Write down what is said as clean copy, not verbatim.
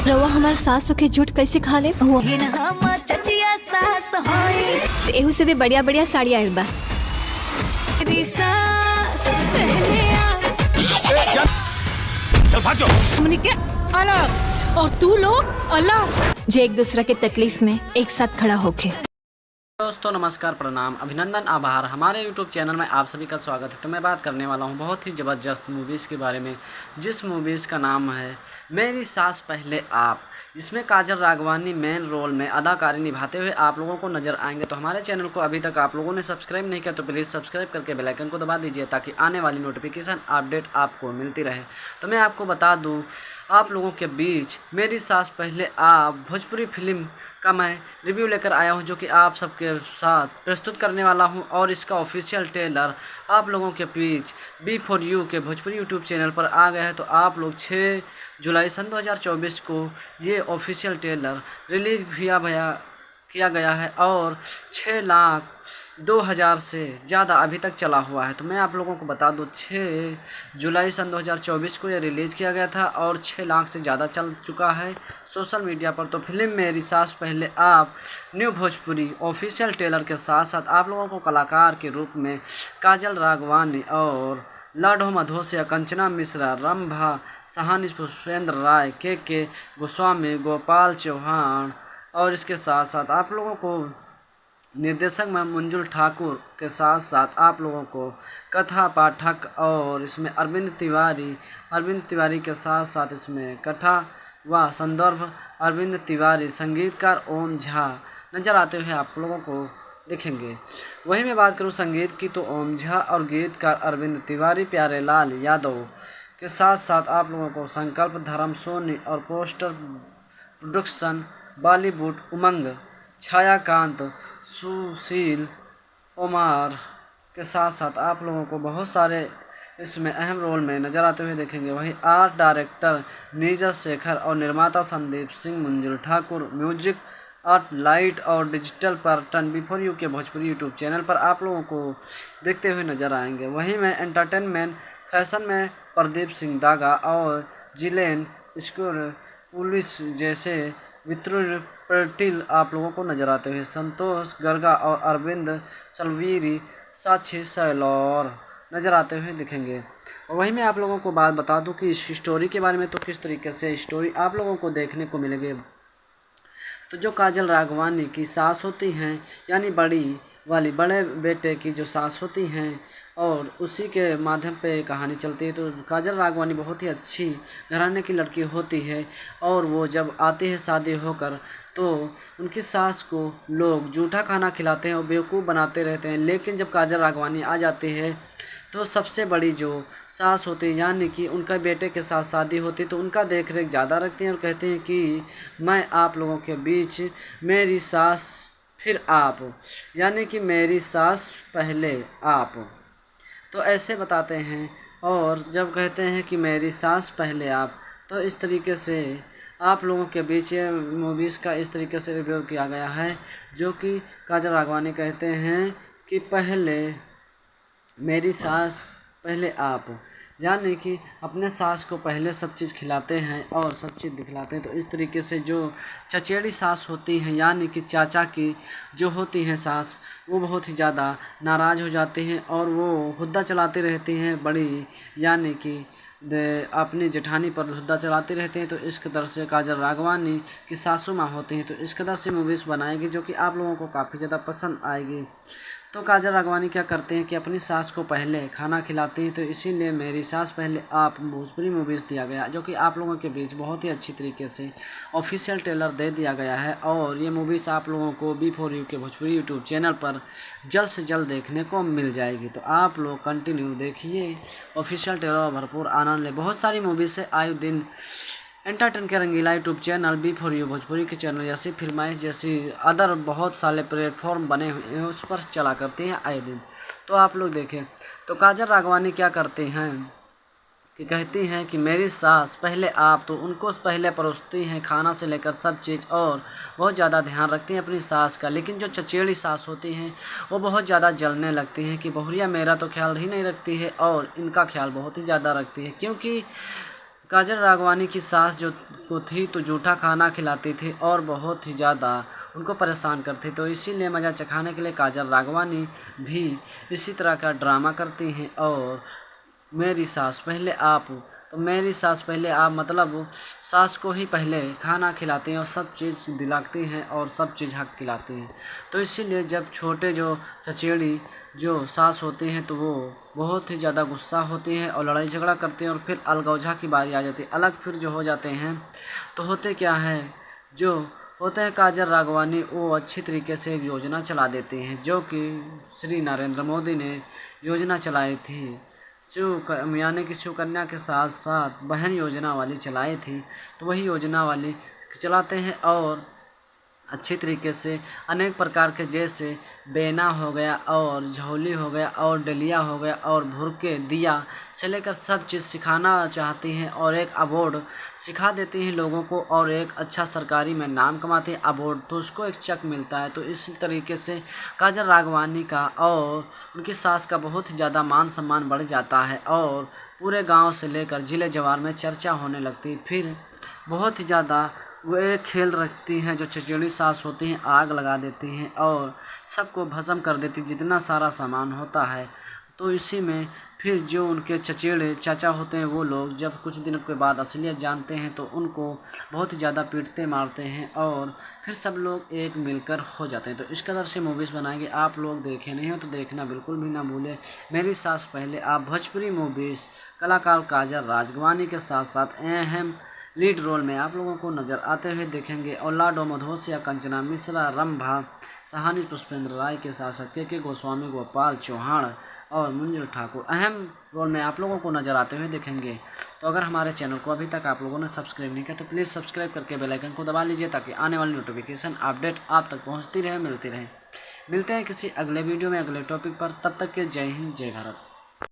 रवा हमार सास के झूठ कैसे खा ले हुआ चचिया सास होई एहू से भी बढ़िया बढ़िया साड़ी आयल बा। तेरी सास पहले चल भाग जाओ। हमने के अलग और तू लोग अलग जे एक दूसरा के तकलीफ में एक साथ खड़ा होके। दोस्तों नमस्कार, प्रणाम, अभिनंदन, आभार। हमारे YouTube चैनल में आप सभी का स्वागत है। तो मैं बात करने वाला हूं बहुत ही ज़बरदस्त मूवीज़ के बारे में, जिस मूवीज़ का नाम है मेरी सास पहले आप। इसमें काजल राघवानी मेन रोल में अदाकारी निभाते हुए आप लोगों को नज़र आएंगे। तो हमारे चैनल को अभी तक आप लोगों ने सब्सक्राइब नहीं किया तो प्लीज़ सब्सक्राइब करके बेल आइकन को दबा दीजिए, ताकि आने वाली नोटिफिकेशन अपडेट आपको मिलती रहे। तो मैं आपको बता दूँ, आप लोगों के बीच मेरी सास पहले आप भोजपुरी फिल्म का मैं रिव्यू लेकर आया हूं, जो कि आप सबके साथ प्रस्तुत करने वाला हूं। और इसका ऑफिशियल ट्रेलर आप लोगों के बीच B4U के भोजपुरी यूट्यूब चैनल पर आ गया है। तो आप लोग 6 जुलाई सन 2024 को ये ऑफिशियल ट्रेलर रिलीज़ किया गया है और 6,02,000 से ज़्यादा अभी तक चला हुआ है। तो मैं आप लोगों को बता दूं, 6 जुलाई सन 2024 को ये रिलीज़ किया गया था और 6 लाख से ज़्यादा चल चुका है सोशल मीडिया पर। तो फिल्म मेरी सास पहले आप न्यू भोजपुरी ऑफिशियल ट्रेलर के साथ साथ आप लोगों को कलाकार के रूप में काजल राघवानी और लाडो मधोसिया, कंचना मिश्रा, रंभा, सहानी, पुष्पेंद्र राय, के गोस्वामी, गोपाल चौहान और इसके साथ साथ आप लोगों को निर्देशक में मंजुल ठाकुर के साथ साथ आप लोगों को कथा पाठक और इसमें अरविंद तिवारी के साथ साथ इसमें कथा व संदर्भ अरविंद तिवारी, संगीतकार ओम झा नज़र आते हुए आप लोगों को देखेंगे। वहीं मैं बात करूं संगीत की, तो ओम झा और गीतकार अरविंद तिवारी, प्यारे लाल यादव के साथ साथ आप लोगों को संकल्प, धर्म सोनी और पोस्टर प्रोडक्शन बॉलीवुड उमंग, छायाकांत, सुशील ओमार के साथ साथ आप लोगों को बहुत सारे इसमें अहम रोल में नज़र आते हुए देखेंगे। वहीं आर्ट डायरेक्टर नीरज शेखर और निर्माता संदीप सिंह, मंजुल ठाकुर, म्यूजिक आर्ट लाइट और डिजिटल पैटर्न B4U के भोजपुरी यूट्यूब चैनल पर आप लोगों को देखते हुए नज़र आएंगे। वहीं में एंटरटेनमेंट फैशन में प्रदीप सिंह दागा और जिलेन स्कोर पुलिस जैसे वित्रुल पटेल आप लोगों को नज़र आते हुए, संतोष गर्गा और अरविंद सलवीरी, साक्षी सैलौर नज़र आते हुए दिखेंगे। और वहीं मैं आप लोगों को बात बता दूं कि इस स्टोरी के बारे में, तो किस तरीके से स्टोरी आप लोगों को देखने को मिलेगी। तो जो काजल राघवानी की सास होती हैं, यानी बड़े बेटे की जो सास होती हैं, और उसी के माध्यम पे कहानी चलती है। तो काजल राघवानी बहुत ही अच्छी घराने की लड़की होती है और वो जब आती है शादी होकर, तो उनकी सास को लोग जूठा खाना खिलाते हैं और बेवकूफ़ बनाते रहते हैं। लेकिन जब काजल राघवानी आ जाती है तो सबसे बड़ी जो सास होती है, यानी कि उनका बेटे के साथ शादी होती है, तो उनका देख रेख ज़्यादा रखती हैं और कहते हैं कि मैं आप लोगों के बीच मेरी सास फिर आप, यानी कि मेरी सास पहले आप, तो ऐसे बताते हैं। और जब कहते हैं कि मेरी सास पहले आप, तो इस तरीके से आप लोगों के बीच मूवीज़ का इस तरीके से रिव्यू किया गया है, जो कि काजल राघवानी कहते हैं कि पहले मेरी सास पहले आप, यानी कि अपने सास को पहले सब चीज़ खिलाते हैं और सब चीज़ दिखलाते हैं। तो इस तरीके से जो चचेरी सास होती हैं, यानी कि चाचा की जो होती हैं सास, वो बहुत ही ज़्यादा नाराज़ हो जाती हैं और वो हुद्दा चलाती रहती हैं बड़ी, यानी कि अपनी जेठानी पर हुद्दा चलाती रहती हैं। तो इस कदर से काजल राघवानी की सासू माँ होती हैं। तो इस कदर से मूवीज़ बनाएगी जो कि आप लोगों को काफ़ी ज़्यादा पसंद आएगी। तो काजल राघवानी क्या करते हैं कि अपनी सास को पहले खाना खिलाती हैं, तो इसीलिए मेरी सास पहले आप भोजपुरी मूवीज़ दिया गया, जो कि आप लोगों के बीच बहुत ही अच्छी तरीके से ऑफिशियल ट्रेलर दे दिया गया है। और ये मूवीज़ आप लोगों को B4U के भोजपुरी यूट्यूब चैनल पर जल्द से जल्द देखने को मिल जाएगी। तो आप लोग कंटिन्यू देखिए ऑफिशियल ट्रेलर, भरपूर आनंद ले। बहुत सारी मूवीज़ से आए दिन एंटरटेन के रंगीला यूट्यूब चैनल B4U भोजपुरी के चैनल जैसी फिल्माइश जैसी अदर बहुत सारे प्लेटफॉर्म बने हुए हैं, उस पर चला करती हैं आए दिन। तो आप लोग देखें, तो काजल राघवानी क्या करती हैं कि कहती हैं कि मेरी सास पहले आप, तो उनको पहले परोसती हैं खाना से लेकर सब चीज़ और बहुत ज़्यादा ध्यान रखती हैं अपनी सास का। लेकिन जो चचेड़ी सास होती हैं वो बहुत ज़्यादा जलने लगती हैं कि बहुरिया मेरा तो ख्याल ही नहीं रखती है और इनका ख्याल बहुत ही ज़्यादा रखती है, क्योंकि काजल राघवानी की सास जो को थी तो जूठा खाना खिलाती थी और बहुत ही ज़्यादा उनको परेशान करती, तो इसीलिए मज़ा चखाने के लिए काजल राघवानी भी इसी तरह का ड्रामा करती हैं। और मेरी सास पहले आप, तो मेरी सास पहले आप मतलब सास को ही पहले खाना खिलाती हैं और सब चीज़ दिलाती हैं और सब चीज़ हक खिलाती हैं। तो इसीलिए जब छोटे जो चचेड़ी जो सास होती हैं तो वो बहुत ही ज़्यादा गुस्सा होती हैं और लड़ाई झगड़ा करती हैं और फिर अलगौझा की बारी आ जाती है। अलग फिर जो हो जाते हैं तो होते क्या है, जो होते हैं काजल राघवानी वो अच्छी तरीके से एक योजना चला देती हैं जो कि श्री नरेंद्र मोदी ने योजना चलाई थी, यानी कि शिवकन्या के साथ साथ बहन योजना वाली चलाई थी। तो वही योजना वाली चलाते हैं और अच्छी तरीके से अनेक प्रकार के जैसे बेना हो गया और झोली हो गया और डलिया हो गया और भुरके दिया से लेकर सब चीज़ सिखाना चाहती हैं और एक अवार्ड सिखा देती हैं लोगों को और एक अच्छा सरकारी में नाम कमाती है अवार्ड, तो उसको एक चेक मिलता है। तो इस तरीके से काजल राघवानी का और उनकी सास का बहुत ही ज़्यादा मान सम्मान बढ़ जाता है और पूरे गाँव से लेकर जिले जवार में चर्चा होने लगती। फिर बहुत ही ज़्यादा वो एक खेल रचती हैं, जो चचेड़ी सास होती हैं आग लगा देती हैं और सबको भस्म कर देती जितना सारा सामान होता है। तो इसी में फिर जो उनके चचेड़े चाचा होते हैं वो लोग जब कुछ दिनों के बाद असलियत जानते हैं तो उनको बहुत ही ज़्यादा पीटते मारते हैं और फिर सब लोग एक मिलकर हो जाते हैं। तो इस कदर से मूवीज़ बनाएंगे, आप लोग देखे नहीं हो तो देखना बिल्कुल भी ना भूलें। मेरी सास पहले आप भोजपुरी मूवीज़ कलाकार काजल राघवानी के साथ साथ अहम लीड रोल में आप लोगों को नज़र आते हुए देखेंगे और लाडो मधोसिया, कंचना मिश्रा, रंभा, सहानी, पुष्पेंद्र राय के साथ साथ के गोस्वामी, गोपाल चौहान और मंजुल ठाकुर अहम रोल में आप लोगों को नज़र आते हुए देखेंगे। तो अगर हमारे चैनल को अभी तक आप लोगों ने सब्सक्राइब नहीं किया तो प्लीज़ सब्सक्राइब करके बेल आइकन को दबा लीजिए ताकि आने वाली नोटिफिकेशन अपडेट आप तक पहुँचती रहे, मिलती रहे। मिलते हैं किसी अगले वीडियो में अगले टॉपिक पर, तब तक के जय हिंद जय भारत।